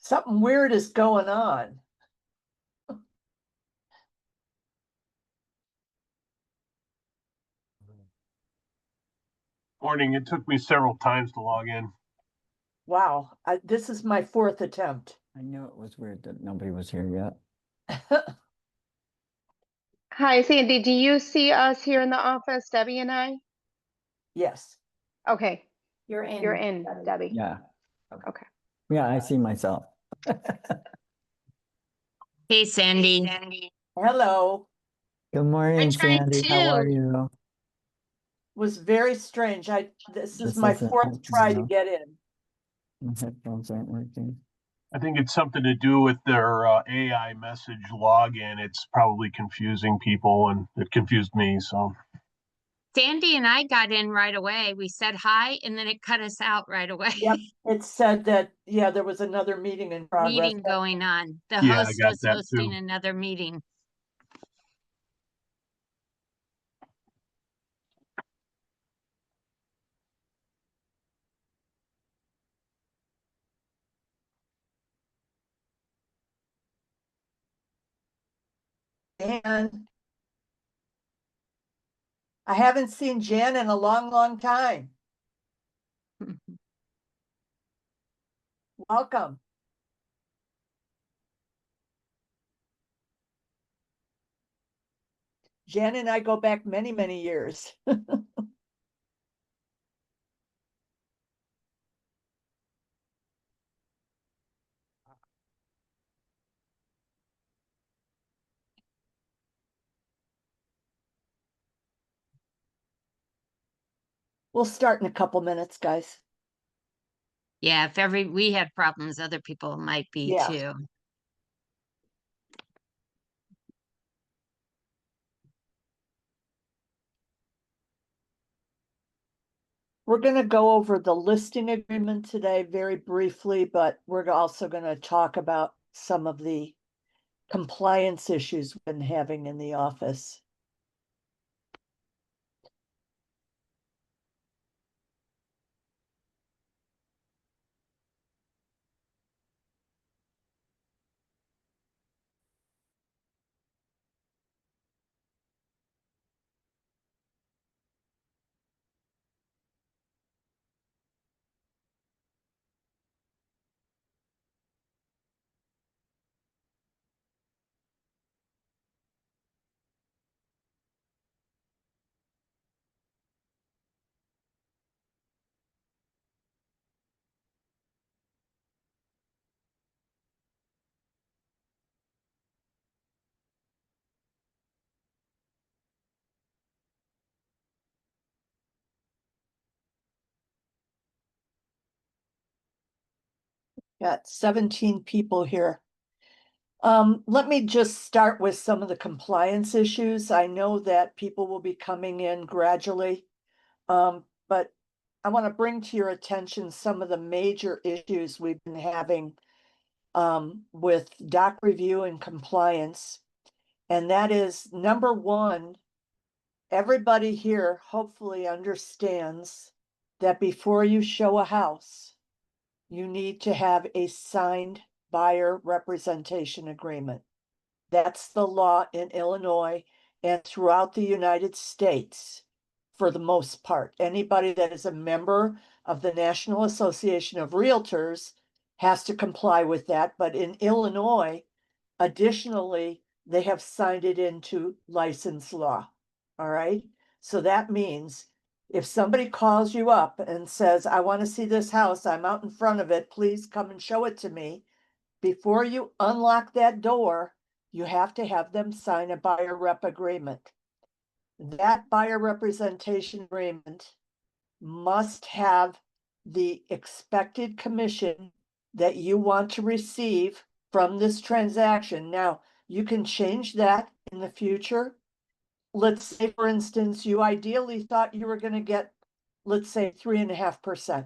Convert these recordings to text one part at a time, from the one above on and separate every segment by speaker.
Speaker 1: Something weird is going on.
Speaker 2: Morning. It took me several times to log in.
Speaker 1: Wow, this is my fourth attempt.
Speaker 3: I knew it was weird that nobody was here yet.
Speaker 4: Hi, Sandy. Do you see us here in the office, Debbie and I?
Speaker 1: Yes.
Speaker 4: Okay,
Speaker 5: You're in.
Speaker 4: you're in, Debbie.
Speaker 3: Yeah.
Speaker 4: Okay.
Speaker 3: Yeah, I see myself.
Speaker 5: Hey, Sandy.
Speaker 1: Hello.
Speaker 3: Good morning,
Speaker 5: tried
Speaker 3: Sandy. How are
Speaker 5: too.
Speaker 3: you?
Speaker 1: Was very strange. This is
Speaker 3: This
Speaker 1: my
Speaker 3: isn't
Speaker 1: fourth
Speaker 3: working
Speaker 1: try to
Speaker 3: now.
Speaker 1: get in.
Speaker 3: My headphones aren't working.
Speaker 2: I think it's something to do with their AI message login. It's probably confusing people, and it confused me. So
Speaker 5: Sandy and I got in right away. We said hi and then it cut us out right away.
Speaker 1: Yep. It said that, yeah, there was another meeting in progress.
Speaker 5: Meeting going on. The
Speaker 2: Yeah, I
Speaker 5: host
Speaker 2: got
Speaker 5: was
Speaker 2: that
Speaker 5: hosting
Speaker 2: too.
Speaker 5: another meeting.
Speaker 1: And I haven't seen Jan in a long, long time. Welcome. Jan and I go back many, many years. We'll start in a couple minutes, guys.
Speaker 5: Yeah, if we had problems, other people might be
Speaker 1: Yeah.
Speaker 5: too.
Speaker 1: We're going to go over the listing agreement today very briefly, but we're also going to talk about some of the compliance issues we've been having in the office. Got 17 people here. Let me just start with some of the compliance issues. I know that people will be coming in gradually. But I want to bring to your attention some of the major issues we've been having with doc review and compliance. And that is number one, everybody here hopefully understands that before you show a house, you need to have a signed buyer representation agreement. That's the law in Illinois and throughout the United States for the most part. Anybody that is a member of the National Association of Realtors has to comply with that. But in Illinois, additionally, they have signed it into license law. All right. So that means if somebody calls you up and says, I want to see this house, I'm out in front of it, please come and show it to me. Before you unlock that door, you have to have them sign a buyer rep agreement. That buyer representation agreement must have the expected commission that you want to receive from this transaction. Now, you can change that in the future. Let's say, for instance, you ideally thought you were going to get, let's say, 3.5%.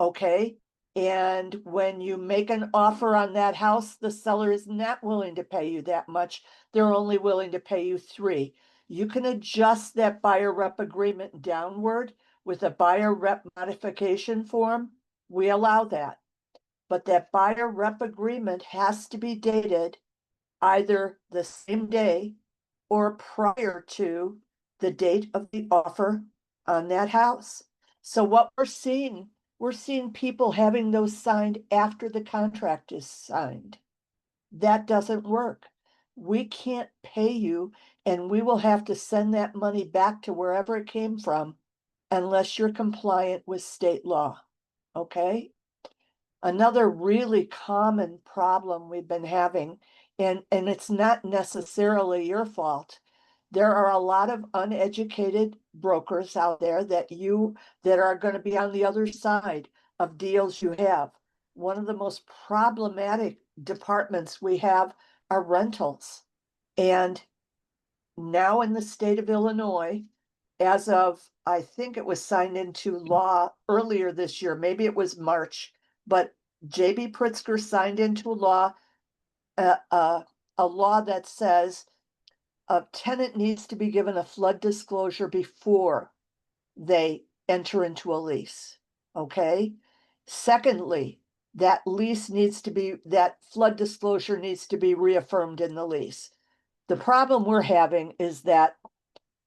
Speaker 1: Okay. And when you make an offer on that house, the seller is not willing to pay you that much. They're only willing to pay you 3%. You can adjust that buyer rep agreement downward with a buyer rep modification form. We allow that. but that buyer rep agreement has to be dated either the same day or prior to the date of the offer on that house. So what we're seeing people having those signed after the contract is signed. That doesn't work. We can't pay you, and we will have to send that money back to wherever it came from unless you're compliant with state law. Okay? Another really common problem we've been having, and it's not necessarily your fault. There are a lot of uneducated brokers out there that are going to be on the other side of deals you have. One of the most problematic departments we have are rentals. And now in the state of Illinois, as of, I think it was signed into law earlier this year, maybe it was March, but JB Pritzker signed into law a law that says a tenant needs to be given a flood disclosure before they enter into a lease. Okay. Secondly, that flood disclosure needs to be reaffirmed in the lease. The problem we're having is that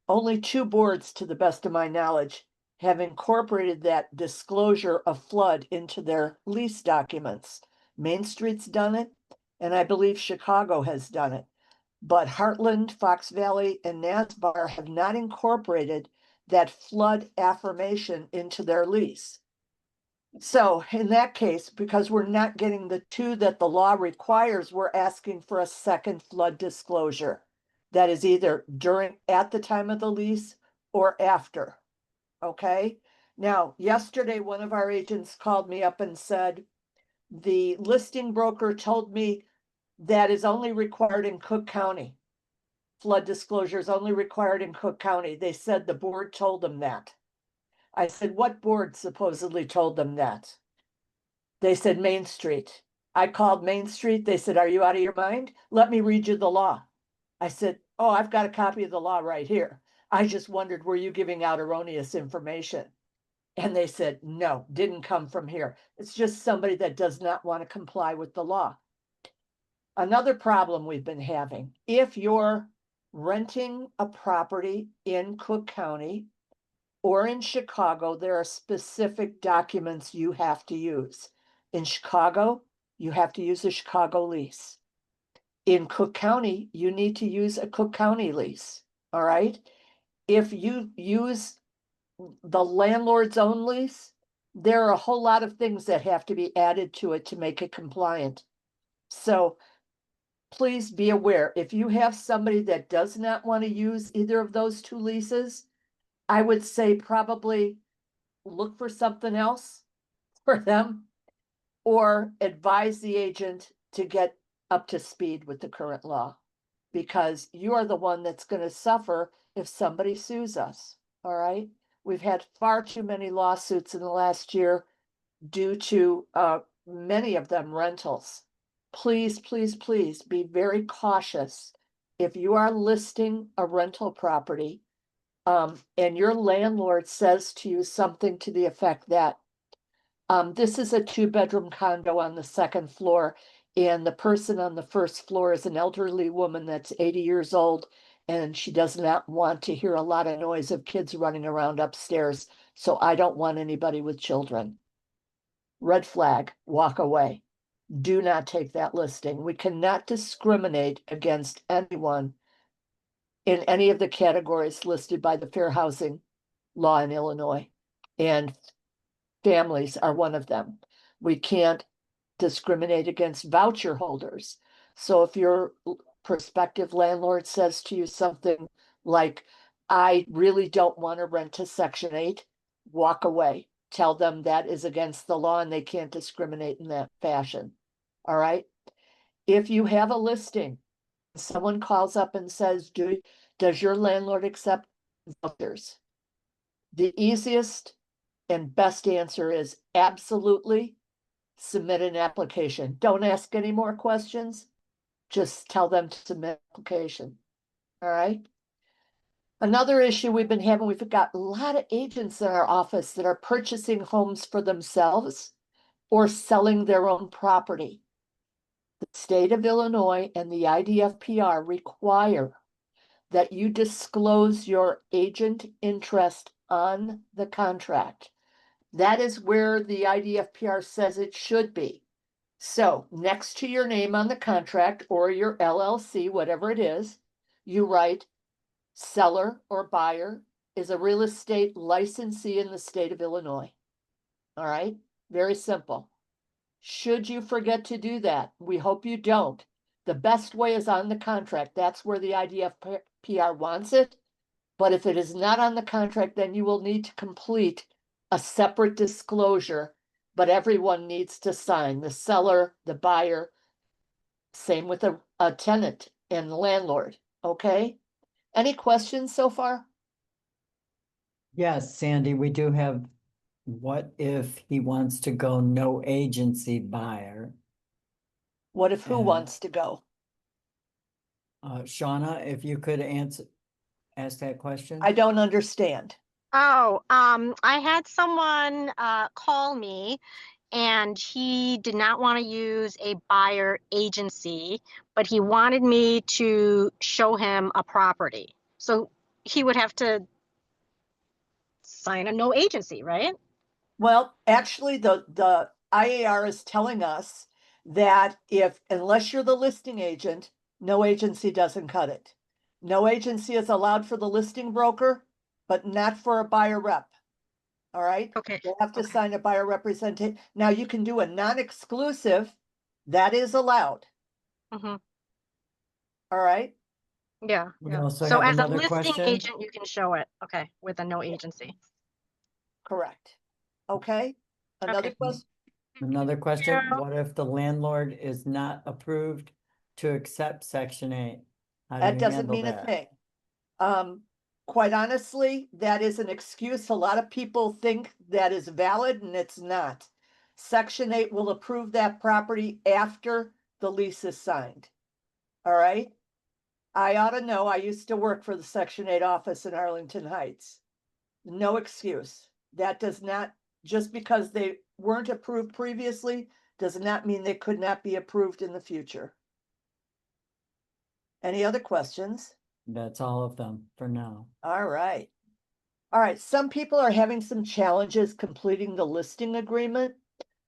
Speaker 1: only 2 boards, to the best of my knowledge, have incorporated that disclosure of flood into their lease documents. Main Street's done it, and I believe Chicago has done it. But Heartland, Fox Valley, and NASBAR have not incorporated that flood affirmation into their lease. So in that case, because we're not getting the 2 that the law requires, we're asking for a second flood disclosure. That is either at the time of the lease or after. Okay. Now, yesterday, one of our agents called me up and said, the listing broker told me that is only required in Cook County. Flood disclosure is only required in Cook County. They said the board told them that. I said, what board supposedly told them that? They said Main Street. I called Main Street. They said, are you out of your mind? Let me read you the law. I said, oh, I've got a copy of the law right here. I just wondered, were you giving out erroneous information? And they said, no, didn't come from here. It's just somebody that does not want to comply with the law. Another problem we've been having, if you're renting a property in Cook County or in Chicago, there are specific documents you have to use. In Chicago, you have to use a Chicago lease. In Cook County, you need to use a Cook County lease. All right. If you use the landlord's own lease, there are a whole lot of things that have to be added to it to make it compliant. So please be aware, if you have somebody that does not want to use either of those 2 leases, I would say probably look for something else for them or advise the agent to get up to speed with the current law, because you are the one that's going to suffer if somebody sues us. All right. We've had far too many lawsuits in the last year due to many of them rentals. Please, please, please be very cautious. If you are listing a rental property and your landlord says to you something to the effect that this is a 2-bedroom condo on the 2nd floor, and the person on the 1st floor is an elderly woman that's 80 years old, and she does not want to hear a lot of noise of kids running around upstairs. So I don't want anybody with children. Red flag, walk away. Do not take that listing. We cannot discriminate against anyone in any of the categories listed by the fair housing law in Illinois. And families are one of them. We can't discriminate against voucher holders. So if your prospective landlord says to you something like, I really don't want to rent to Section 8, walk away. Tell them that is against the law and they can't discriminate in that fashion. All right. If you have a listing, someone calls up and says, does your landlord accept vouchers? The easiest and best answer is absolutely. Submit an application. Don't ask any more questions. Just tell them to submit an application. All right. Another issue we've been having, we've got a lot of agents in our office that are purchasing homes for themselves or selling their own property. The state of Illinois and the IDFPR require that you disclose your agent interest on the contract. That is where the IDFPR says it should be. So next to your name on the contract or your LLC, whatever it is, you write seller or buyer is a real estate licensee in the state of Illinois. All right, very simple. Should you forget to do that, we hope you don't. The best way is on the contract. That's where the IDFPR wants it. But if it is not on the contract, then you will need to complete a separate disclosure, but everyone needs to sign, the seller, the buyer, same with a tenant and the landlord, okay? Any questions so far?
Speaker 3: Yes, Sandy, we do have, what if he wants to go no agency buyer?
Speaker 1: What if who
Speaker 3: And-
Speaker 1: wants to go?
Speaker 3: Shauna, if you could ask that question?
Speaker 1: I don't understand.
Speaker 6: Oh, I had someone call me and he did not want to use a buyer agency, but he wanted me to show him a property. So he would have to sign a no agency, right?
Speaker 1: Well, actually, the IAR is telling us that unless you're the listing agent, no agency doesn't cut it. No agency is allowed for the listing broker, but not for a buyer rep. All right?
Speaker 6: Okay.
Speaker 1: They have to
Speaker 6: Okay.
Speaker 1: sign a buyer representation. Now you can do a non-exclusive, that is allowed.
Speaker 6: Mm-hmm.
Speaker 1: All right?
Speaker 6: Yeah.
Speaker 3: We
Speaker 6: Yeah.
Speaker 3: also
Speaker 6: So
Speaker 3: have
Speaker 6: as a
Speaker 3: another
Speaker 6: listing
Speaker 3: question.
Speaker 6: agent, you can show it. Okay. With a no agency.
Speaker 1: Correct. Okay? Another
Speaker 6: Okay.
Speaker 1: question?
Speaker 3: Another question,
Speaker 6: Yeah.
Speaker 3: what if the landlord is not approved to accept Section 8? How do
Speaker 1: That
Speaker 3: you
Speaker 1: doesn't
Speaker 3: handle
Speaker 1: mean a
Speaker 3: that?
Speaker 1: thing. Quite honestly, that is an excuse. A lot of people think that is valid and it's not. Section 8 will approve that property after the lease is signed. All right? I ought to know. I used to work for the Section 8 office in Arlington Heights. No excuse. That does not, just because they weren't approved previously, does not mean they could not be approved in the future. Any other questions?
Speaker 3: That's all of them for now.
Speaker 1: All right. All right, some people are having some challenges completing the listing agreement.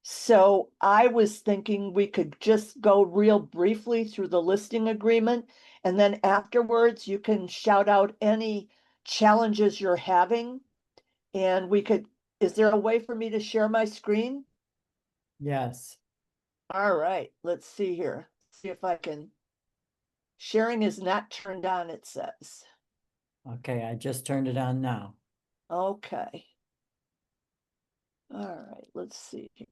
Speaker 1: So I was thinking we could just go real briefly through the listing agreement. And then afterwards, you can shout out any challenges you're having. And is there a way for me to share my screen?
Speaker 3: Yes,
Speaker 1: All right, let's see here. See if I can. Sharing is not turned on, it says.
Speaker 3: okay, I just turned it on now.
Speaker 1: Okay. All right, let's see here.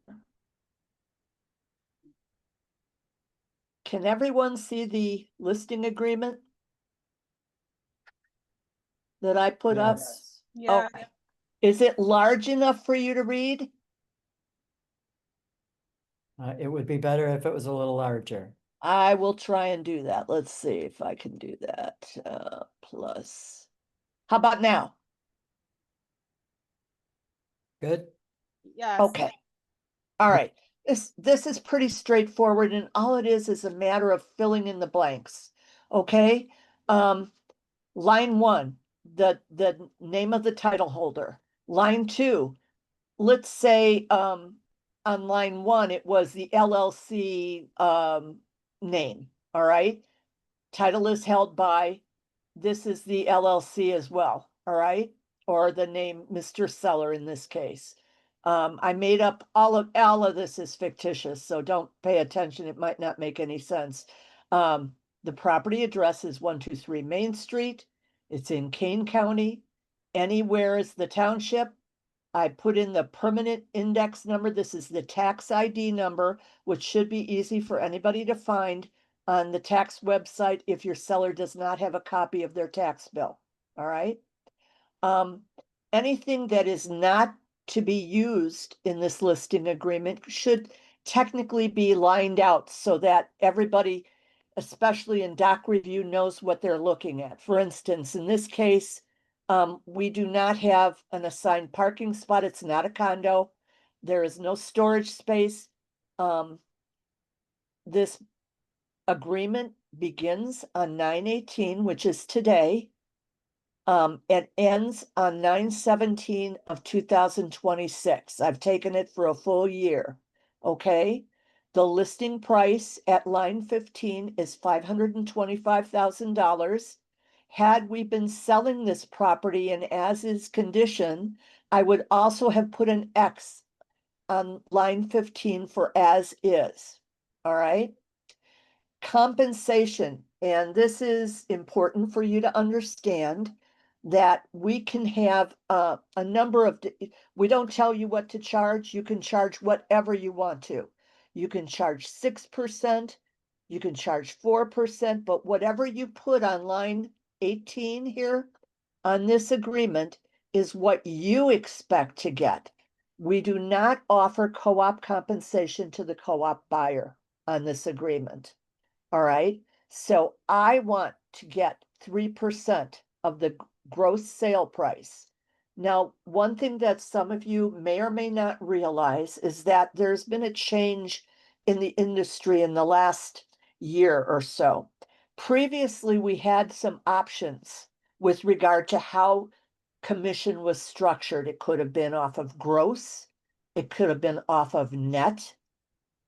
Speaker 1: Can everyone see the listing agreement that I put up?
Speaker 3: Yes.
Speaker 1: Oh, is it large enough for you to read?
Speaker 3: It would be better if it was a little larger.
Speaker 1: I will try and do that. Let's see if I can do that. Plus, how about now?
Speaker 3: Good?
Speaker 7: Yes.
Speaker 1: Okay. All right. This is pretty straightforward, and all it is a matter of filling in the blanks. Okay. Line 1, the name of the title holder. Line 2, let's say on line 1 it was the LLC name. All right. Title is held by, this is the LLC as well. All right. Or the name Mr. Seller in this case. I made up all of this is fictitious, so don't pay attention. It might not make any sense. The property address is 123 Main Street. It's in Kane County. Anywhere is the township. I put in the permanent index number. This is the tax ID number, which should be easy for anybody to find on the tax website if your seller does not have a copy of their tax bill. All right. Anything that is not to be used in this listing agreement should technically be lined out so that everybody, especially in doc review, knows what they're looking at. For instance, in this case, we do not have an assigned parking spot. It's not a condo. There is no storage space. This agreement begins on 9/18, which is today. It ends on 9/17 of 2026. I've taken it for a full year. Okay? The listing price at line 15 is $525,000. Had we been selling this property in as-is condition, I would also have put an X on line 15 for as is. All right? Compensation, and this is important for you to understand that we can have a number of, we don't tell you what to charge. You can charge whatever you want to. You can charge 6%, you can charge 4%, but whatever you put on line 18 here on this agreement is what you expect to get. We do not offer co-op compensation to the co-op buyer on this agreement. All right, so I want to get 3% of the gross sale price. Now, one thing that some of you may or may not realize is that there's been a change in the industry in the last year or so. Previously, we had some options with regard to how commission was structured. It could have been off of gross, it could have been off of net.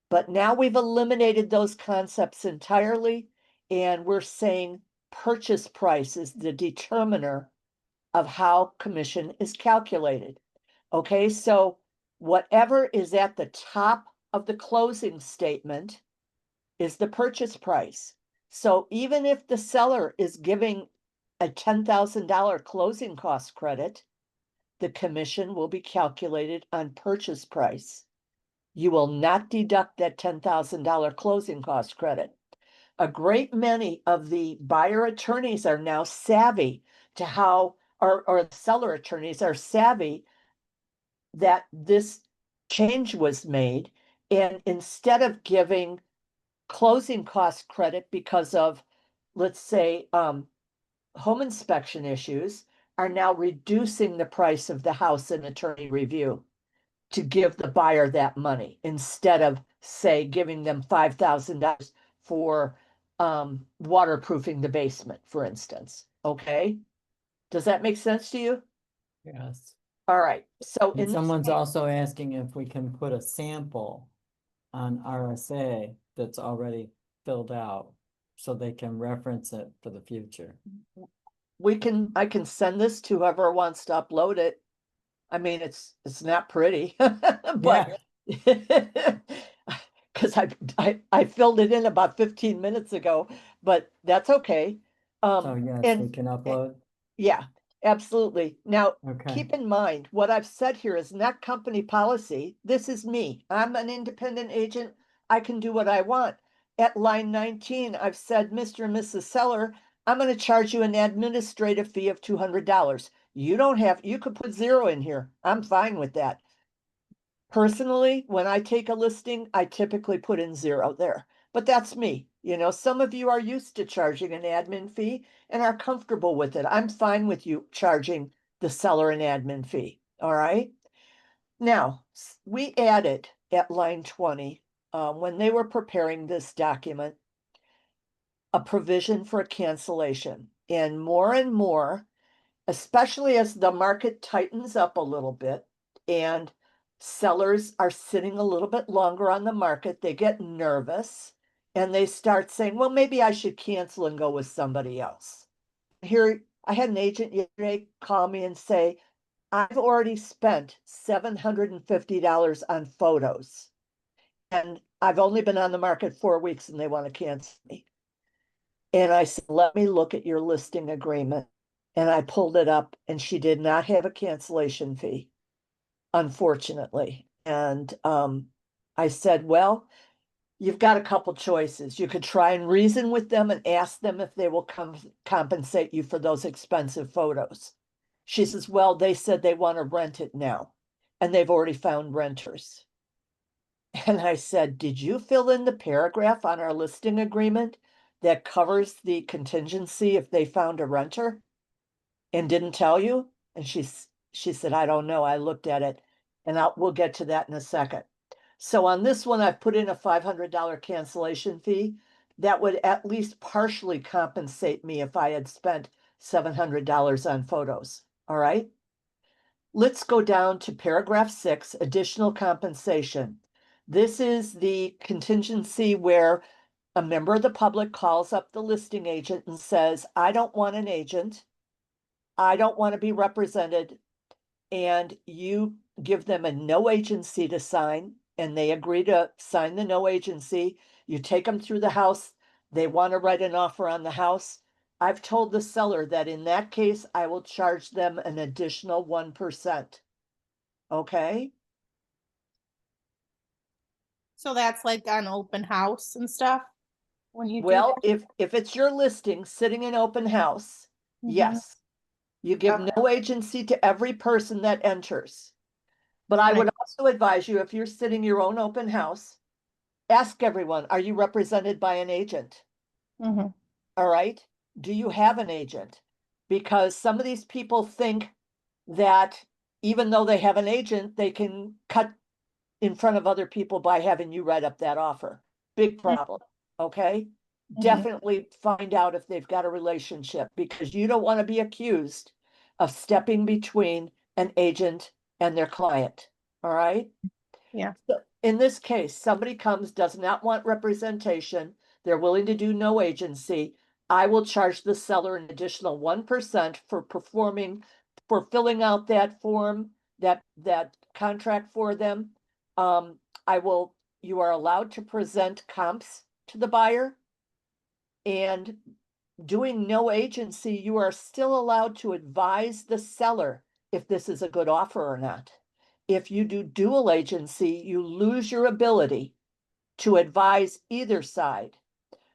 Speaker 1: But now we've eliminated those concepts entirely, and we're saying purchase price is the determiner of how commission is calculated. Okay, so whatever is at the top of the closing statement is the purchase price. So even if the seller is giving a $10,000 closing cost credit, the commission will be calculated on purchase price. You will not deduct that $10,000 closing cost credit. A great many of the buyer attorneys are now savvy to how, or seller attorneys are savvy that this change was made. And instead of giving closing cost credit because of, let's say, home inspection issues, are now reducing the price of the house in attorney review to give the buyer that money instead of, say, giving them $5,000 for waterproofing the basement, for instance. Okay? Does that make sense to you?
Speaker 3: Yes.
Speaker 1: All right. So
Speaker 3: And
Speaker 1: in
Speaker 3: someone's
Speaker 1: this,
Speaker 3: also asking if we can put a sample on RSA that's already filled out so they can reference it for the future.
Speaker 1: I can send this to whoever wants to upload it. I mean, it's not pretty, but because I filled it in about 15 minutes ago, but that's okay.
Speaker 3: So yes, we
Speaker 1: and
Speaker 3: can upload.
Speaker 1: yeah, absolutely. Now,
Speaker 3: Okay.
Speaker 1: keep in mind, what I've said here is not company policy. This is me. I'm an independent agent. I can do what I want. At line 19, I've said, Mr. and Mrs. Seller, I'm going to charge you an administrative fee of $200. You don't have, you could put zero in here. I'm fine with that. Personally, when I take a listing, I typically put in zero there, but that's me. You know, some of you are used to charging an admin fee and are comfortable with it. I'm fine with you charging the seller an admin fee. All right. Now, we added at line 20, when they were preparing this document, a provision for a cancellation. And more, especially as the market tightens up a little bit and sellers are sitting a little bit longer on the market, they get nervous and they start saying, well, maybe I should cancel and go with somebody else. Here, I had an agent yesterday call me and say, I've already spent $750 on photos and I've only been on the market 4 weeks and they want to cancel me. And I said, let me look at your listing agreement. And I pulled it up and she did not have a cancellation fee, unfortunately. And I said, well, you've got a couple choices. You could try and reason with them and ask them if they will compensate you for those expensive photos. She says, well, they said they want to rent it now and they've already found renters. And I said, did you fill in the paragraph on our listing agreement that covers the contingency if they found a renter and didn't tell you? And she said, I don't know. I looked at it And we'll get to that in a second. So on this one, I've put in a $500 cancellation fee. That would at least partially compensate me if I had spent $700 on photos. All right. Let's go down to paragraph 6, additional compensation. This is the contingency where a member of the public calls up the listing agent and says, I don't want an agent. I don't want to be represented. And you give them a no agency to sign, and they agree to sign the no agency. You take them through the house. They want to write an offer on the house. I've told the seller that in that case, I will charge them an additional 1%. Okay?
Speaker 7: So that's like on open house and stuff? When you do
Speaker 1: Well,
Speaker 7: that?
Speaker 1: if it's your listing sitting in open house,
Speaker 7: Mhm.
Speaker 1: yes. You give
Speaker 7: Okay.
Speaker 1: no agency to every person that enters. But I
Speaker 7: Right.
Speaker 1: would also advise you, if you're sitting your own open house, ask everyone, are you represented by an agent?
Speaker 7: Mhm.
Speaker 1: All right. Do you have an agent? Because some of these people think that even though they have an agent, they can cut in front of other people by having you write up that offer. Big problem. Okay.
Speaker 7: Mhm.
Speaker 1: Definitely find out if they've got a relationship, because you don't want to be accused of stepping between an agent and their client. All right.
Speaker 7: Yeah.
Speaker 1: So in this case, somebody comes, does not want representation, they're willing to do no agency. I will charge the seller an additional 1% for filling out that form, that contract for them. You are allowed to present comps to the buyer. And doing no agency, you are still allowed to advise the seller if this is a good offer or not. If you do dual agency, you lose your ability to advise either side.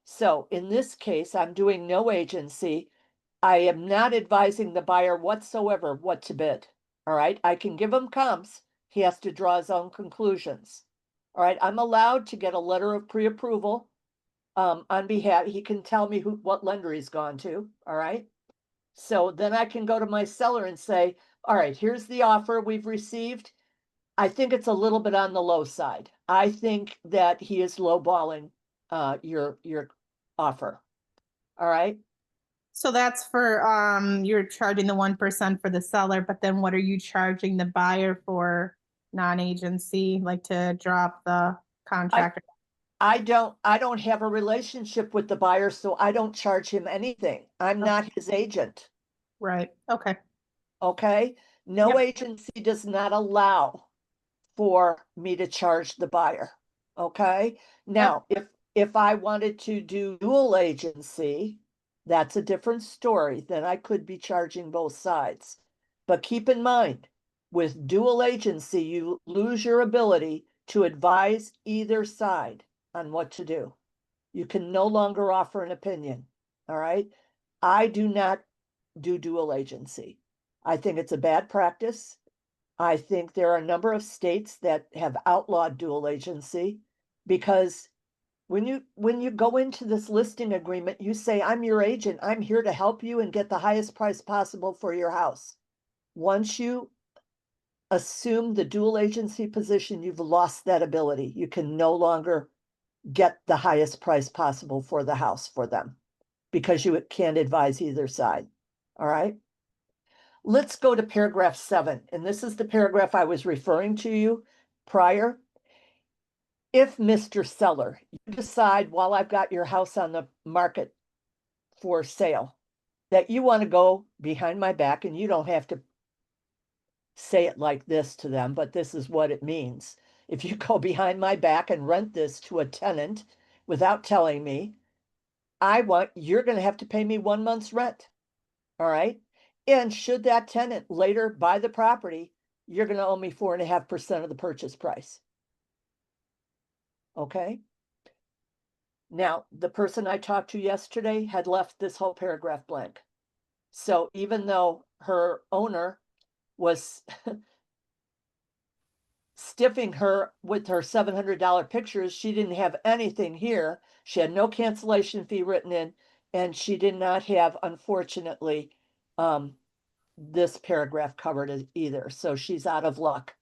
Speaker 1: So in this case, I'm doing no agency. I am not advising the buyer whatsoever what to bid. All right. I can give him comps. He has to draw his own conclusions. All right. I'm allowed to get a letter of pre-approval on behalf. He can tell me what lender he's gone to. All right. So then I can go to my seller and say, all right, here's the offer we've received. I think it's a little bit on the low side. I think that he is lowballing your offer. All right.
Speaker 7: So that's for, you're charging the 1% for the seller, but then what are you charging the buyer for non-agency, like to drop the contract?
Speaker 1: I don't have a relationship with the buyer, so I don't charge him anything. I'm not his agent.
Speaker 7: Right, okay.
Speaker 1: Okay. No
Speaker 7: Yep.
Speaker 1: agency does not allow for me to charge the buyer. Okay. Now, if I wanted to do dual agency, that's a different story. Then I could be charging both sides. But keep in mind, with dual agency, you lose your ability to advise either side on what to do. You can no longer offer an opinion. All right. I do not do dual agency. I think it's a bad practice. I think there are a number of states that have outlawed dual agency, because when you go into this listing agreement, you say, I'm your agent. I'm here to help you and get the highest price possible for your house. Once you assume the dual agency position, you've lost that ability. You can no longer get the highest price possible for the house for them, because you can't advise either side. All right. Let's go to paragraph 7. And this is the paragraph I was referring to you prior. If Mr. Seller, you decide while I've got your house on the market for sale, that you want to go behind my back, and you don't have to say it like this to them, but this is what it means. If you go behind my back and rent this to a tenant without telling me, you're going to have to pay me 1 month's rent. All right. And should that tenant later buy the property, you're going to owe me 4.5% of the purchase price. Okay. Now, the person I talked to yesterday had left this whole paragraph blank. So even though her owner was stiffing her with her $700 pictures, she didn't have anything here. She had no cancellation fee written in, and she did not have, unfortunately, this paragraph covered either. So she's out of luck.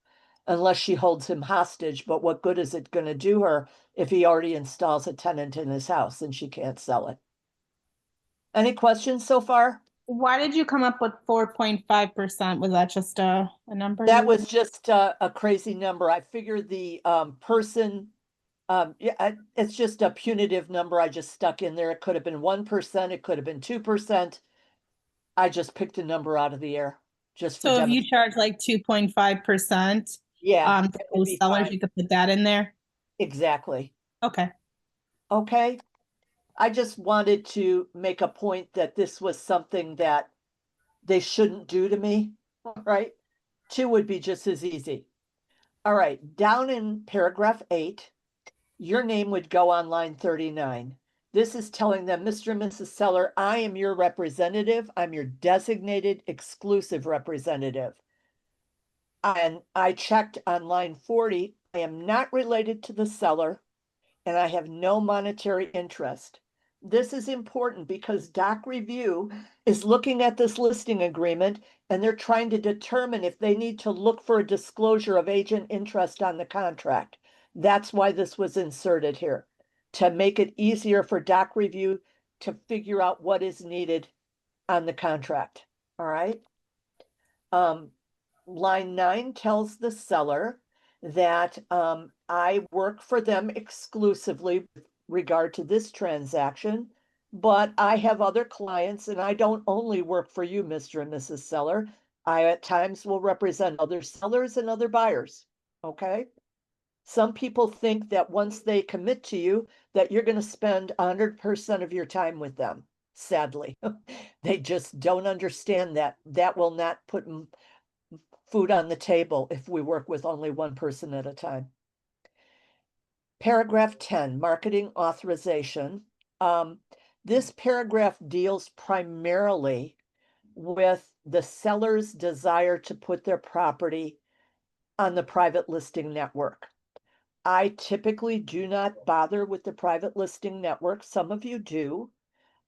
Speaker 1: unless she holds him hostage. But what good is it going to do her if he already installs a tenant in his house and she can't sell it? Any questions so far?
Speaker 7: Why did you come up with 4.5%? Was that just a number?
Speaker 1: That
Speaker 7: you-
Speaker 1: was just a crazy number. I figured the person, it's just a punitive number I just stuck in there. It could have been 1%, it could have been 2%. I just picked a number out of the air just for
Speaker 7: So if you
Speaker 1: demonstration.
Speaker 7: charge like 2.5%,
Speaker 1: Yeah,
Speaker 7: to
Speaker 1: that would
Speaker 7: those
Speaker 1: be
Speaker 7: sellers,
Speaker 1: fine.
Speaker 7: you could put that in there.
Speaker 1: Exactly.
Speaker 7: Okay.
Speaker 1: Okay. I just wanted to make a point that this was something that they shouldn't do to me, right? 2 would be just as easy. All right, down in paragraph 8, your name would go on line 39. This is telling them, Mr. and Mrs. Seller, I am your representative. I'm your designated exclusive representative. And I checked on line 40. I am not related to the seller and I have no monetary interest. This is important because Doc Review is looking at this listing agreement and they're trying to determine if they need to look for a disclosure of agent interest on the contract. That's why this was inserted here, to make it easier for Doc Review to figure out what is needed on the contract. All right. Line 9 tells the seller that I work for them exclusively with regard to this transaction, but I have other clients and I don't only work for you, Mr. and Mrs. Seller. I at times will represent other sellers and other buyers. Okay. Some people think that once they commit to you, that you're going to spend 100% of your time with them. Sadly, they just don't understand that. That will not put food on the table if we work with only one person at a time. Paragraph 10, marketing authorization. This paragraph deals primarily with the seller's desire to put their property on the private listing network. I typically do not bother with the private listing network. Some of you do.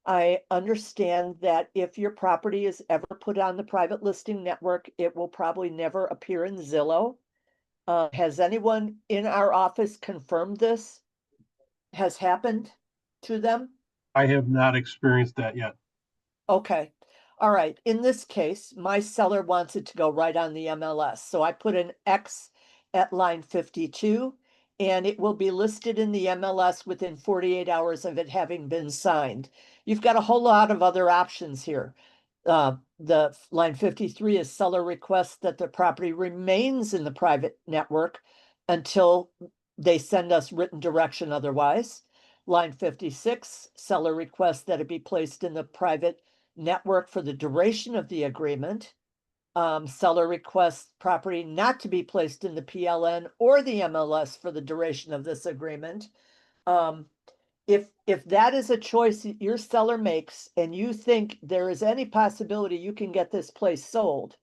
Speaker 1: I understand that if your property is ever put on the private listing network, it will probably never appear in Zillow. Has anyone in our office confirmed this has happened to them?
Speaker 2: I have not experienced that yet.
Speaker 1: Okay. All right. In this case, my seller wants it to go right on the MLS. So I put an X at line 52 and it will be listed in the MLS within 48 hours of it having been signed. You've got a whole lot of other options here. The line 53 is seller requests that the property remains in the private network until they send us written direction otherwise. Line 56, seller requests that it be placed in the private network for the duration of the agreement. Seller requests property not to be placed in the PLN or the MLS for the duration of this agreement. If that is a choice your seller makes and you think there is any possibility you can get this place sold,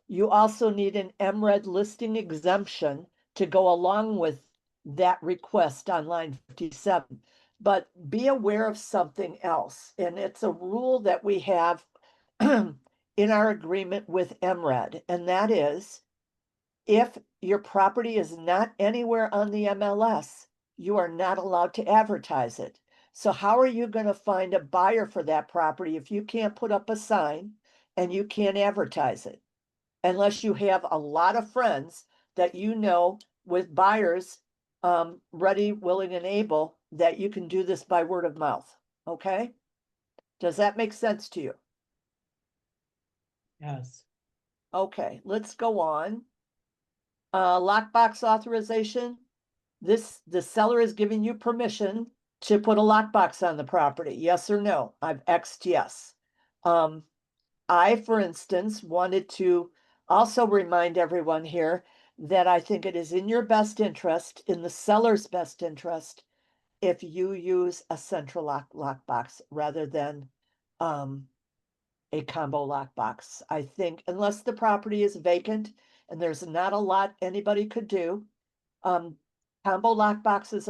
Speaker 1: you also need an MRED listing exemption to go along with that request on line 57. But be aware of something else, and it's a rule that we have in our agreement with MRED, and that is if your property is not anywhere on the MLS, you are not allowed to advertise it. So how are you going to find a buyer for that property if you can't put up a sign and you can't advertise it? Unless you have a lot of friends that you know with buyers ready, willing, and able, that you can do this by word of mouth. Okay? Does that make sense to you?
Speaker 3: Yes.
Speaker 1: Okay, let's go on. Lockbox authorization. The seller is giving you permission to put a lockbox on the property. Yes or no? I've X'd yes. I, for instance, wanted to also remind everyone here that I think it is in your best interest, in the seller's best interest, if you use a central lockbox rather than a combo lockbox. I think unless the property is vacant and there's not a lot anybody could do, combo lockboxes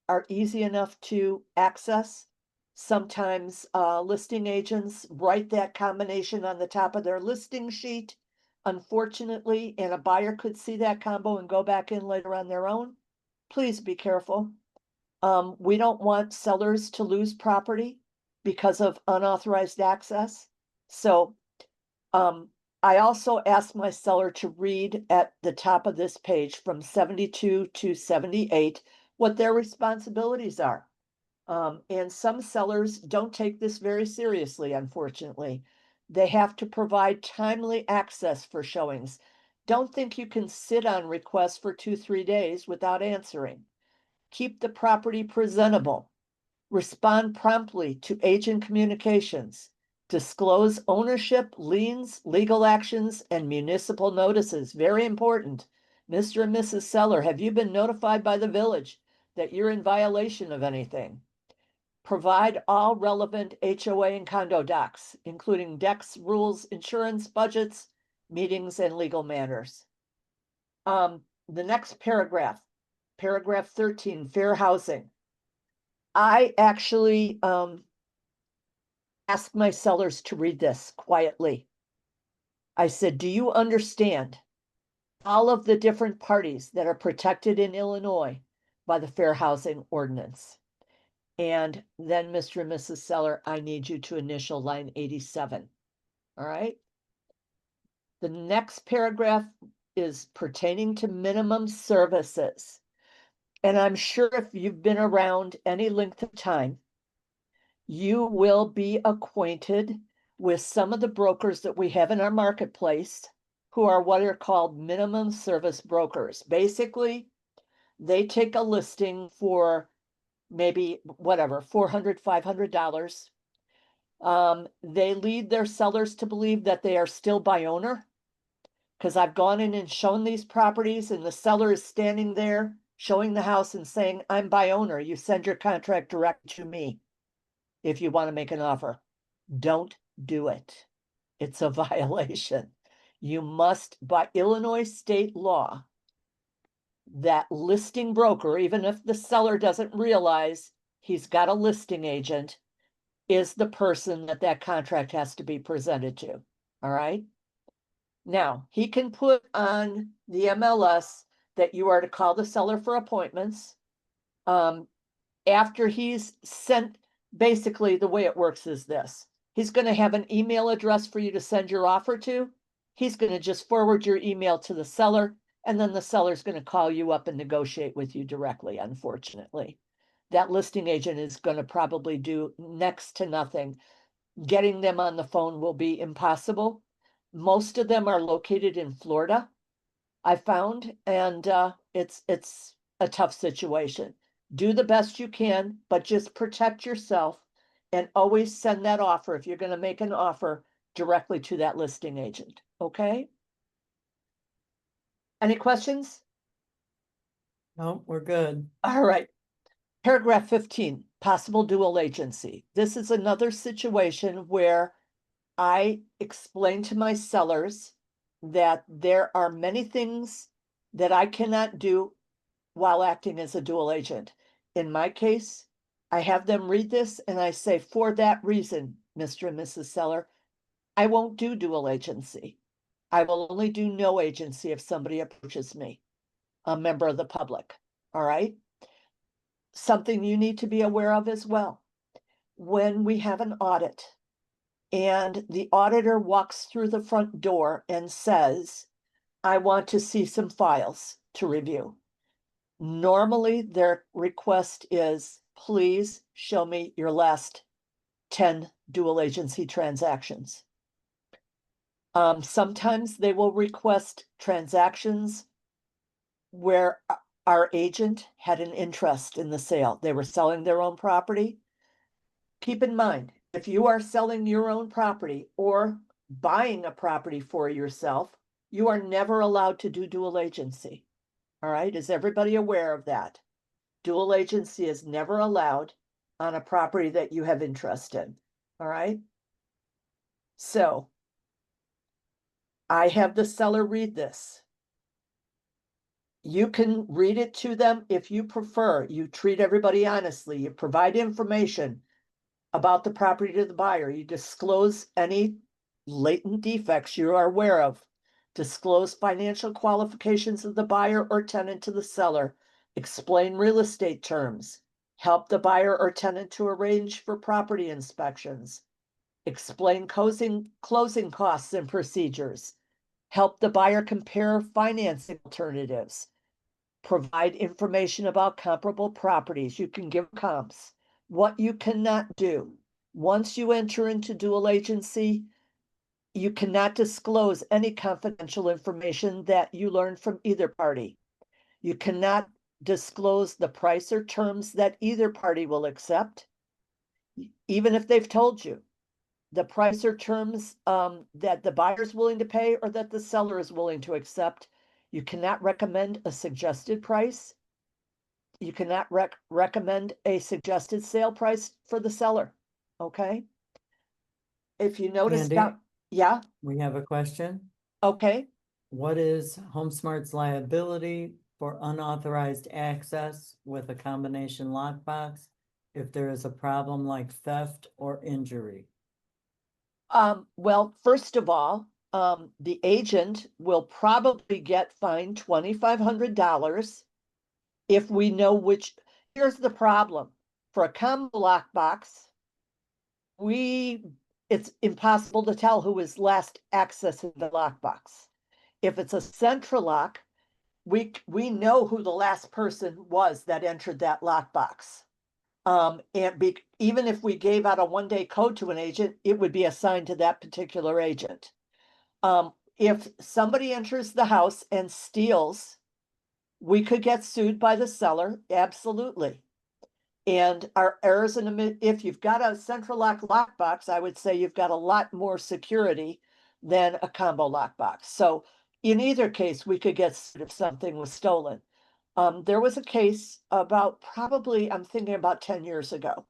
Speaker 1: are easy enough to access. Sometimes listing agents write that combination on the top of their listing sheet. unfortunately, and a buyer could see that combo and go back in later on their own, please be careful. We don't want sellers to lose property because of unauthorized access. So, I also asked my seller to read at the top of this page from 72 to 78 what their responsibilities are. And some sellers don't take this very seriously, unfortunately. They have to provide timely access for showings. Don't think you can sit on requests for 2-3 days without answering. Keep the property presentable. Respond promptly to agent communications. Disclose ownership, liens, legal actions, and municipal notices. Very important. Mr. and Mrs. Seller, have you been notified by the village that you're in violation of anything? Provide all relevant HOA and condo docs, including decks, rules, insurance, budgets, meetings, and legal matters. The next paragraph, paragraph 13, fair housing. I actually asked my sellers to read this quietly. I said, do you understand all of the different parties that are protected in Illinois by the Fair Housing Ordinance? And then, Mr. and Mrs. Seller, I need you to initial line 87. All right. The next paragraph is pertaining to minimum services. And I'm sure if you've been around any length of time, you will be acquainted with some of the brokers that we have in our marketplace who are what are called minimum service brokers. Basically, they take a listing for maybe whatever, $400, $500. They lead their sellers to believe that they are still by owner, because I've gone in and shown these properties and the seller is standing there showing the house and saying, I'm by owner. You send your contract direct to me if you want to make an offer. Don't do it. It's a violation. You must, by Illinois state law, that listing broker, even if the seller doesn't realize he's got a listing agent, is the person that that contract has to be presented to. All right. Now, he can put on the MLS that you are to call the seller for appointments. After he's sent, basically the way it works is this. He's going to have an email address for you to send your offer to. He's going to just forward your email to the seller, and then the seller's going to call you up and negotiate with you directly, unfortunately. That listing agent is going to probably do next to nothing. Getting them on the phone will be impossible. Most of them are located in Florida, I found, and it's a tough situation. Do the best you can, but just protect yourself and always send that offer, if you're going to make an offer, directly to that listing agent. Okay? Any questions?
Speaker 3: No, we're good.
Speaker 1: All right. Paragraph 15, possible dual agency. This is another situation where I explain to my sellers that there are many things that I cannot do while acting as a dual agent. In my case, I have them read this and I say, for that reason, Mr. and Mrs. Seller, I won't do dual agency. I will only do no agency if somebody approaches me, a member of the public. All right. Something you need to be aware of as well. When we have an audit and the auditor walks through the front door and says, I want to see some files to review. Normally, their request is, please show me your last 10 dual agency transactions. Sometimes they will request transactions where our agent had an interest in the sale. They were selling their own property. Keep in mind, if you are selling your own property or buying a property for yourself, you are never allowed to do dual agency. All right, is everybody aware of that? Dual agency is never allowed on a property that you have interest in. All right. So I have the seller read this. You can read it to them if you prefer. You treat everybody honestly. You provide information about the property to the buyer. You disclose any latent defects you are aware of. disclose financial qualifications of the buyer or tenant to the seller, explain real estate terms, help the buyer or tenant to arrange for property inspections, explain closing costs and procedures, help the buyer compare financing alternatives, provide information about comparable properties. You can give comps. What you cannot do, once you enter into dual agency, you cannot disclose any confidential information that you learn from either party. You cannot disclose the price or terms that either party will accept, even if they've told you the price or terms that the buyer is willing to pay or that the seller is willing to accept. You cannot recommend a suggested price. You cannot recommend a suggested sale price for the seller. Okay. If you notice
Speaker 3: Andy?
Speaker 1: that, yeah,
Speaker 3: We have a question.
Speaker 1: okay.
Speaker 3: What is HomeSmart's liability for unauthorized access with a combination lockbox if there is a problem like theft or injury?
Speaker 1: Well, first of all, the agent will probably get fined $2,500 if we know which. Here's the problem. For a combo lockbox, it's impossible to tell who is last accessing the lockbox. If it's a central lock, we know who the last person was that entered that lockbox. Even if we gave out a 1-day code to an agent, it would be assigned to that particular agent. If somebody enters the house and steals, we could get sued by the seller, absolutely. And our errors if you've got a central lockbox, I would say you've got a lot more security than a combo lockbox. So in either case, we could get sued if something was stolen. There was a case about probably, I'm thinking about 10 years ago,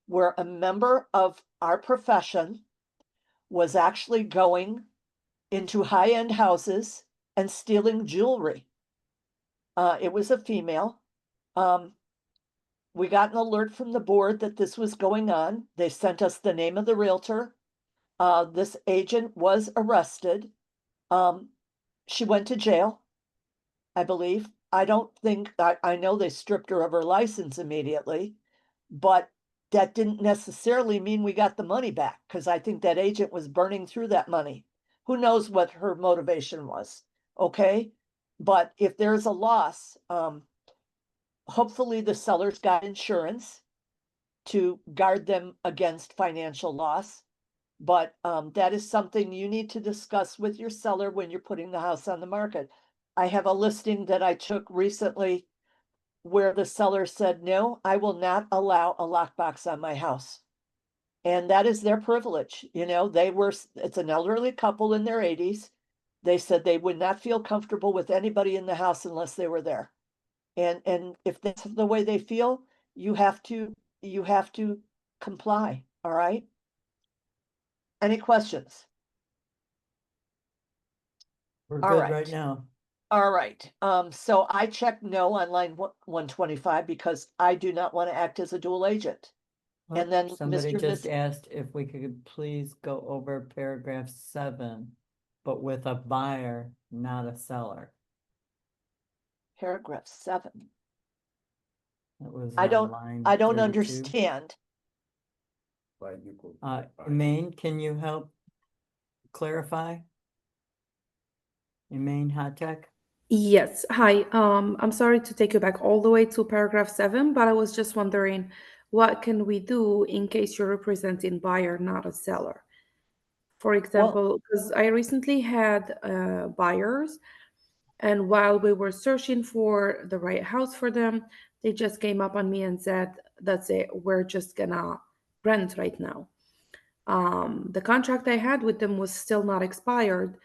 Speaker 1: where a member of our profession was actually going into high-end houses and stealing jewelry. It was a female. We got an alert from the board that this was going on. They sent us the name of the realtor. This agent was arrested. She went to jail, I believe. I don't think, I know they stripped her of her license immediately, but that didn't necessarily mean we got the money back, because I think that agent was burning through that money. Who knows what her motivation was, okay? But if there's a loss, hopefully the seller's got insurance to guard them against financial loss. But that is something you need to discuss with your seller when you're putting the house on the market. I have a listing that I took recently where the seller said, no, I will not allow a lockbox on my house. And that is their privilege. You know, it's an elderly couple in their 80s. They said they would not feel comfortable with anybody in the house unless they were there. And if that's the way they feel, you have to comply. All right. Any questions?
Speaker 3: We're
Speaker 1: All
Speaker 3: good
Speaker 1: right.
Speaker 3: right now.
Speaker 1: All right. So I checked no on line 125 because I do not want to act as a dual agent. And then
Speaker 3: Somebody
Speaker 1: Mr.
Speaker 3: just
Speaker 1: Miss-
Speaker 3: asked if we could please go over paragraph 7, but with a buyer, not a seller.
Speaker 1: Paragraph 7.
Speaker 3: That was
Speaker 1: I
Speaker 3: on
Speaker 1: don't-
Speaker 3: line
Speaker 1: I don't
Speaker 3: 32.
Speaker 1: understand.
Speaker 3: Emaine, can you help clarify? Emaine Hot Tech?
Speaker 8: Yes. Hi. I'm sorry to take you back all the way to paragraph 7, but I was just wondering, what can we do in case you're representing buyer, not a seller? For example, because I recently had buyers, and while we were searching for the right house for them, they just came up on me and said, "That's it. We're just gonna rent right now." The contract I had with them was still not expired.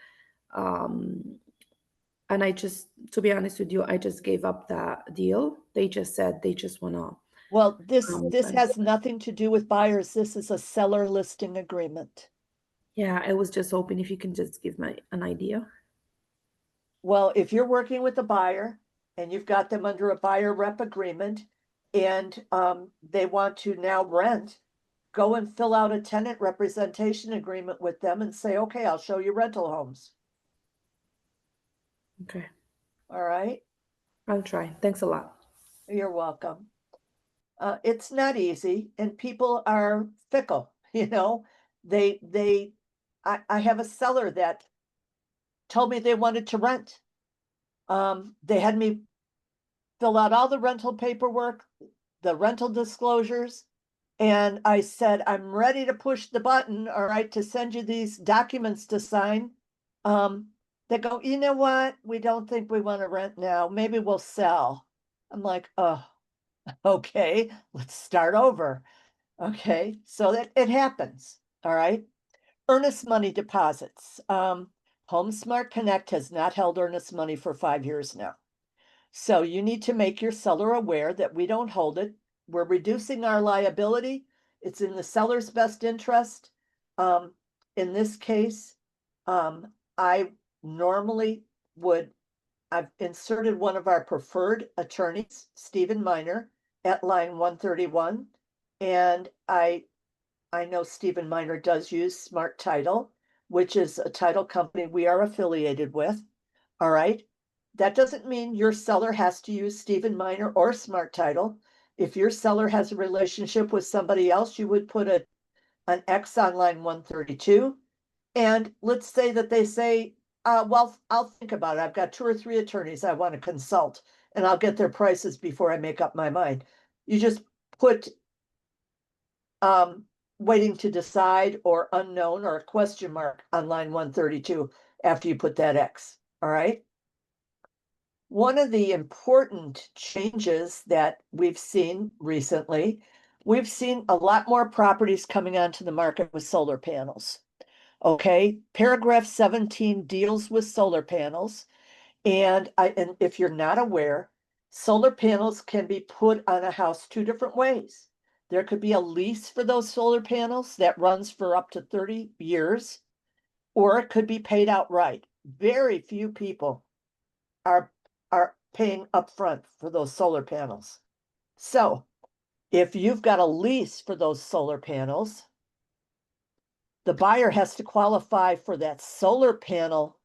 Speaker 8: And I just, to be honest with you, I just gave up that deal. They just said they just want to.
Speaker 1: Well, this
Speaker 8: rent
Speaker 1: has
Speaker 8: it.
Speaker 1: nothing to do with buyers. This is a seller listing agreement.
Speaker 8: Yeah, I was just hoping if you can just give me an idea.
Speaker 1: Well, if you're working with a buyer and you've got them under a buyer rep agreement and they want to now rent, go and fill out a tenant representation agreement with them and say, okay, I'll show you rental homes.
Speaker 8: Okay,
Speaker 1: All right,
Speaker 8: I'll try. Thanks a lot.
Speaker 1: you're welcome. It's not easy, and people are fickle, you know. I have a seller that told me they wanted to rent. They had me fill out all the rental paperwork, the rental disclosures, and I said, I'm ready to push the button, all right, to send you these documents to sign. They go, you know what? We don't think we want to rent now. Maybe we'll sell. I'm like, oh, okay, let's start over. Okay, so that it happens. All right. Earnest money deposits. Home Smart Connect has not held earnest money for 5 years now. So you need to make your seller aware that we don't hold it. We're reducing our liability. It's in the seller's best interest. In this case, I normally I've inserted one of our preferred attorneys, Stephen Miner, at line 131. And I know Stephen Miner does use Smart Title, which is a title company we are affiliated with. All right. That doesn't mean your seller has to use Stephen Miner or Smart Title. If your seller has a relationship with somebody else, you would put an X on line 132. And let's say that they say, well, I'll think about it. I've got 2 or 3 attorneys I want to consult, and I'll get their prices before I make up my mind. You just put waiting to decide or unknown or a question mark on line 132 after you put that X. All right. One of the important changes that we've seen recently, we've seen a lot more properties coming onto the market with solar panels. Okay, paragraph 17 deals with solar panels. And if you're not aware, solar panels can be put on a house 2 different ways. There could be a lease for those solar panels that runs for up to 30 years, or it could be paid outright. Very few people are paying upfront for those solar panels. So if you've got a lease for those solar panels, the buyer has to qualify for that solar panel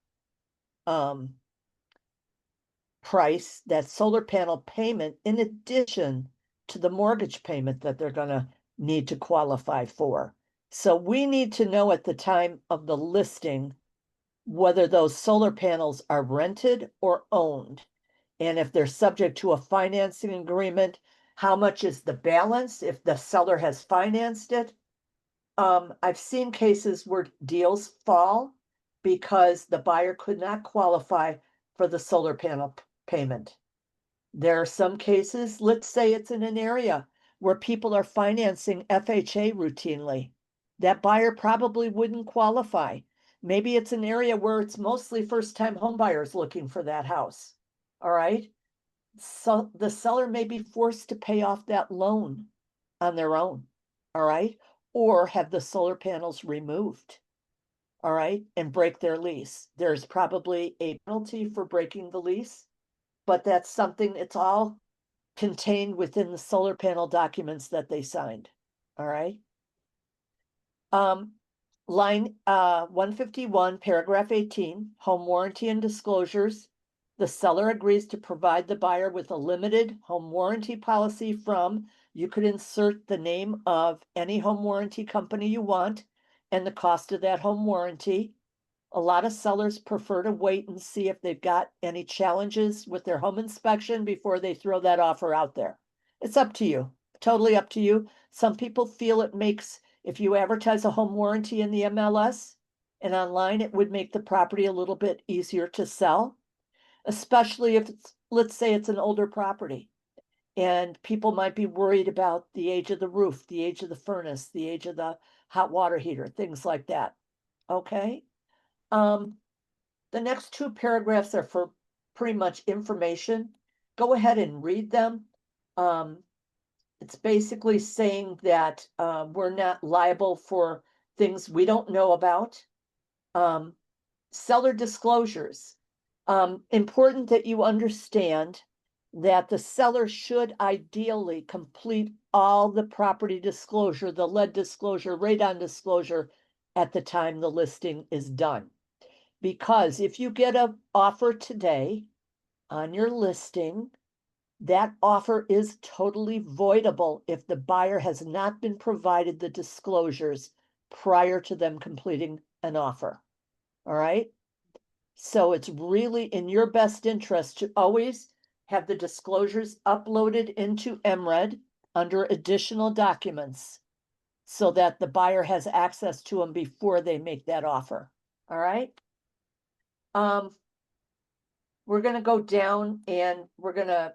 Speaker 1: price, that solar panel payment, in addition to the mortgage payment that they're going to need to qualify for. So we need to know at the time of the listing whether those solar panels are rented or owned. And if they're subject to a financing agreement, how much is the balance if the seller has financed it? I've seen cases where deals fall because the buyer could not qualify for the solar panel payment. There are some cases, let's say it's in an area where people are financing FHA routinely. That buyer probably wouldn't qualify. Maybe it's an area where it's mostly first-time home buyers looking for that house. All right. So the seller may be forced to pay off that loan on their own. All right. Or have the solar panels removed. All right. And break their lease. There's probably a penalty for breaking the lease, but that's something, it's all contained within the solar panel documents that they signed. All right. Line 151, paragraph 18, home warranty and disclosures. The seller agrees to provide the buyer with a limited home warranty policy from, you could insert the name of any home warranty company you want and the cost of that home warranty. A lot of sellers prefer to wait and see if they've got any challenges with their home inspection before they throw that offer out there. It's up to you, totally up to you. Some people feel it makes, if you advertise a home warranty in the MLS and online, it would make the property a little bit easier to sell, especially if it's, let's say it's an older property and people might be worried about the age of the roof, the age of the furnace, the age of the hot water heater, things like that. Okay. The next 2 paragraphs are for pretty much information. Go ahead and read them. It's basically saying that we're not liable for things we don't know about. Seller disclosures. Important that you understand that the seller should ideally complete all the property disclosure, the lead disclosure, radon disclosure at the time the listing is done. Because if you get an offer today on your listing, that offer is totally voidable if the buyer has not been provided the disclosures prior to them completing an offer. All right? So it's really in your best interest to always have the disclosures uploaded into MRED under additional documents so that the buyer has access to them before they make that offer. All right? We're gonna go down and we're gonna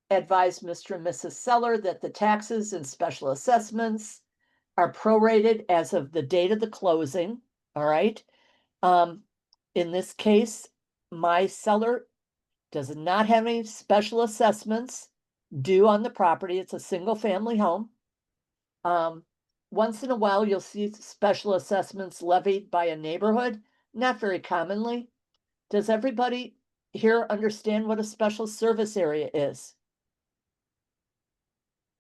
Speaker 1: advise Mr. and Mrs. Seller that the taxes and special assessments are prorated as of the date of the closing. All right? In this case, my seller does not have any special assessments due on the property. It's a single family home. Once in a while, you'll see special assessments levied by a neighborhood, not very commonly. Does everybody here understand what a special service area is?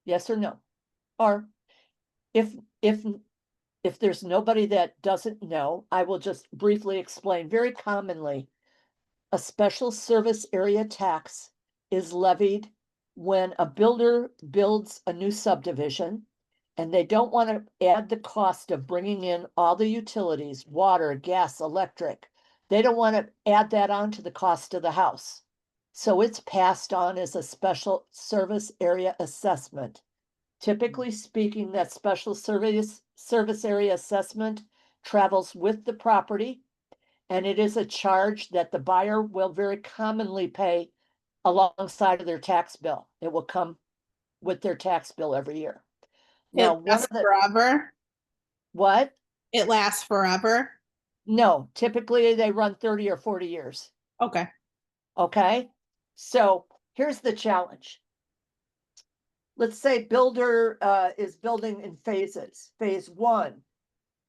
Speaker 1: Yes or no? Or if there's nobody that doesn't know, I will just briefly explain. Very commonly, a special service area tax is levied when a builder builds a new subdivision and they don't want to add the cost of bringing in all the utilities, water, gas, electric. They don't want to add that on to the cost of the house. So it's passed on as a special service area assessment. Typically speaking, that special service area assessment travels with the property, and it is a charge that the buyer will very commonly pay alongside of their tax bill. It will come with their tax bill every year. Now,
Speaker 7: It lasts
Speaker 1: one of the,
Speaker 7: forever.
Speaker 1: what?
Speaker 7: It lasts forever.
Speaker 1: No, typically they run 30 or 40 years.
Speaker 7: Okay.
Speaker 1: Okay, so here's the challenge. Let's say builder is building in phases. Phase 1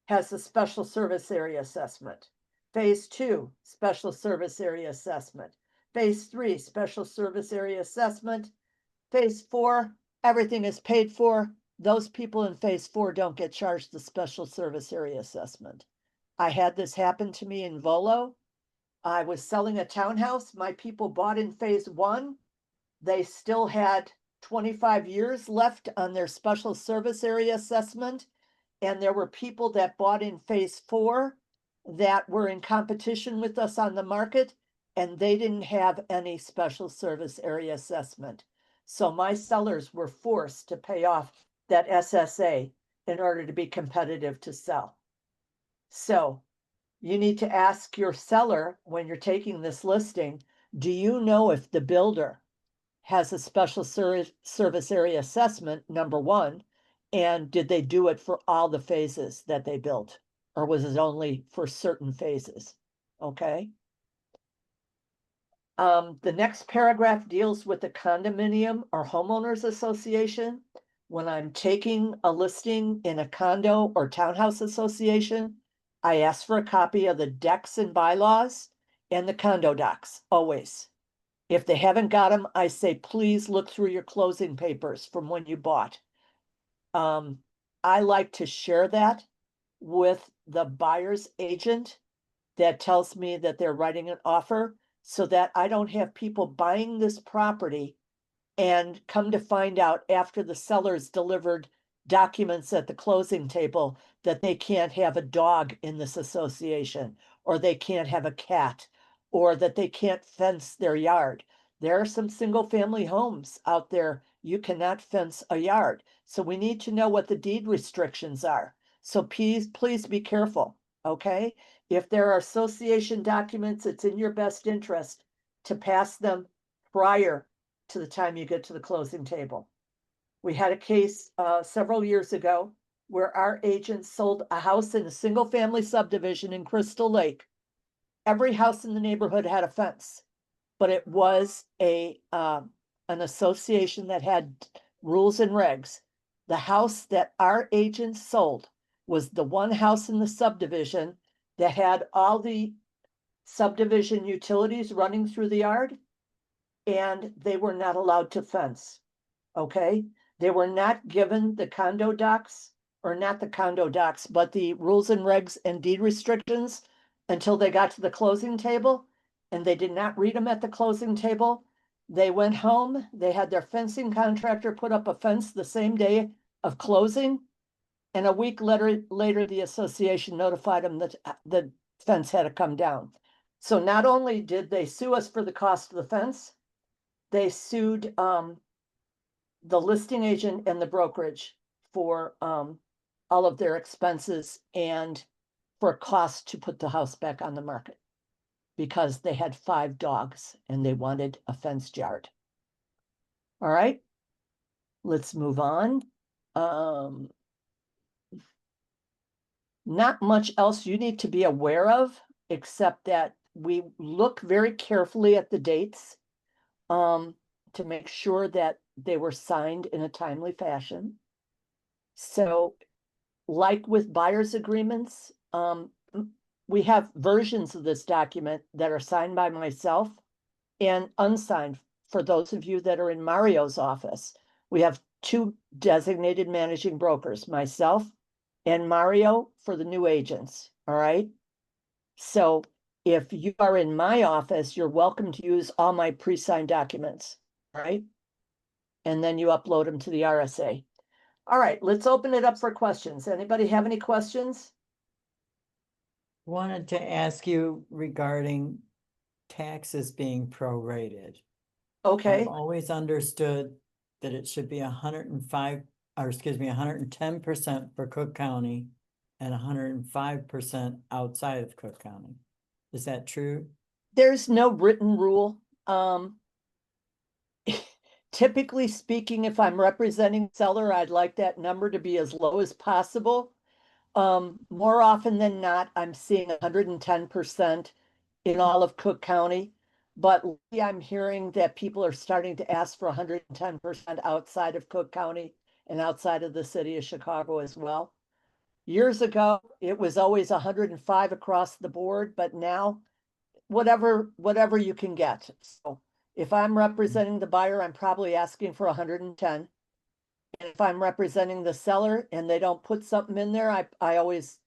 Speaker 1: has a special service area assessment. Phase 2, special service area assessment. Phase 3, special service area assessment. Phase 4, everything is paid for. Those people in phase 4 don't get charged the special service area assessment. I had this happen to me in Volo. I was selling a townhouse. My people bought in phase 1. They still had 25 years left on their special service area assessment. And there were people that bought in phase 4 that were in competition with us on the market, and they didn't have any special service area assessment. So my sellers were forced to pay off that SSA in order to be competitive to sell. So you need to ask your seller when you're taking this listing, do you know if the builder has a special service area assessment, number one, and did they do it for all the phases that they built? Or was it only for certain phases? Okay. The next paragraph deals with the condominium or homeowners association. When I'm taking a listing in a condo or townhouse association, I ask for a copy of the decks and bylaws and the condo docs, always. If they haven't got them, I say, please look through your closing papers from when you bought. I like to share that with the buyer's agent that tells me that they're writing an offer so that I don't have people buying this property and come to find out after the seller's delivered documents at the closing table that they can't have a dog in this association, or they can't have a cat, or that they can't fence their yard. There are some single family homes out there. You cannot fence a yard. So we need to know what the deed restrictions are. So please be careful, okay? If there are association documents, it's in your best interest to pass them prior to the time you get to the closing table. We had a case several years ago where our agent sold a house in a single family subdivision in Crystal Lake. Every house in the neighborhood had a fence, but it was an association that had rules and regs. The house that our agent sold was the one house in the subdivision that had all the subdivision utilities running through the yard, and they were not allowed to fence. Okay, they were not given the condo docs, or not the condo docs, but the rules and regs and deed restrictions until they got to the closing table, and they did not read them at the closing table. They went home, they had their fencing contractor put up a fence the same day of closing. And a week later, the association notified them that the fence had to come down. So not only did they sue us for the cost of the fence, they sued the listing agent and the brokerage for all of their expenses and for cost to put the house back on the market because they had 5 dogs and they wanted a fenced yard. All right, let's move on. Not much else you need to be aware of, except that we look very carefully at the dates to make sure that they were signed in a timely fashion. So, like with buyer's agreements, we have versions of this document that are signed by myself and unsigned for those of you that are in Mario's office. We have 2 designated managing brokers, myself and Mario for the new agents, all right? So if you are in my office, you're welcome to use all my pre-signed documents, all right? And then you upload them to the RSA. All right, let's open it up for questions. Anybody have any questions?
Speaker 3: Wanted to ask you regarding taxes being prorated.
Speaker 1: Okay,
Speaker 3: I've always understood that it should be 105, or excuse me, 110% for Cook County and 105% outside of Cook County. Is that true?
Speaker 1: there's no written rule. Typically speaking, if I'm representing seller, I'd like that number to be as low as possible. More often than not, I'm seeing 110% in all of Cook County. But lately I'm hearing that people are starting to ask for 110% outside of Cook County and outside of the city of Chicago as well. Years ago, it was always 105 across the board, but now whatever you can get. So if I'm representing the buyer, I'm probably asking for 110. And if I'm representing the seller and they don't put something in there, I always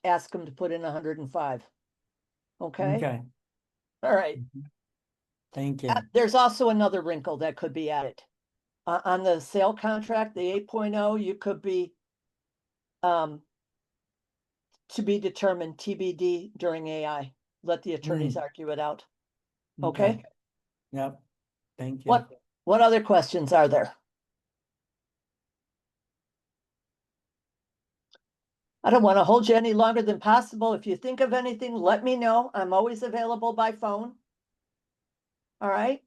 Speaker 1: ask them to put in 105. Okay?
Speaker 3: Okay,
Speaker 1: All right.
Speaker 3: thank you.
Speaker 1: There's also another wrinkle that could be added. On the sale contract, the 8.0, you could be to be determined TBD during AI. Let the attorneys argue it out. Okay?
Speaker 3: Yep, thank you.
Speaker 1: What other questions are there? I don't want to hold you any longer than possible. If you think of anything, let me know. I'm always available by phone. All right?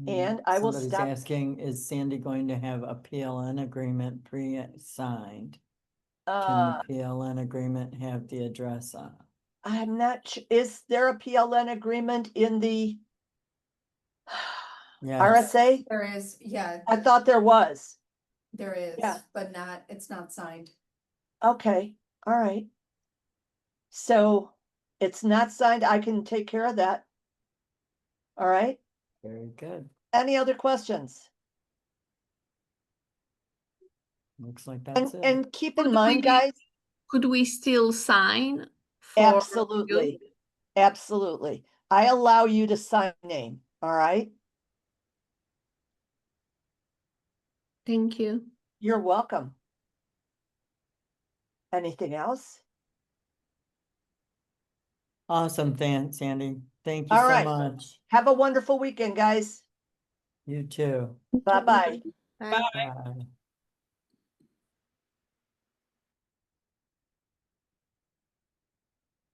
Speaker 1: And I will
Speaker 3: Somebody's
Speaker 1: stop.
Speaker 3: asking, is Sandy going to have a PLN agreement pre-signed? Can
Speaker 1: Uh,
Speaker 3: the PLN agreement have the address on it?
Speaker 1: I'm not, is there a PLN agreement in the
Speaker 3: Yes.
Speaker 1: RSA?
Speaker 9: There is, yeah,
Speaker 1: I thought there was.
Speaker 9: there is,
Speaker 1: Yeah.
Speaker 9: but it's not signed.
Speaker 1: Okay, all right. So it's not signed. I can take care of that. All right.
Speaker 3: Very good.
Speaker 1: Any other questions?
Speaker 3: Looks like that's it.
Speaker 1: And keep in
Speaker 10: Could
Speaker 1: mind,
Speaker 10: we-
Speaker 1: guys,
Speaker 10: Could we still sign for
Speaker 1: absolutely, absolutely. I allow you to sign name, all right?
Speaker 10: Thank you.
Speaker 1: You're welcome. Anything else?
Speaker 3: Awesome, Sandy. Thank you
Speaker 1: All
Speaker 3: so
Speaker 1: right.
Speaker 3: much.
Speaker 1: Have a wonderful weekend, guys.
Speaker 3: You too.
Speaker 1: Bye-bye.
Speaker 9: Bye.
Speaker 3: Bye.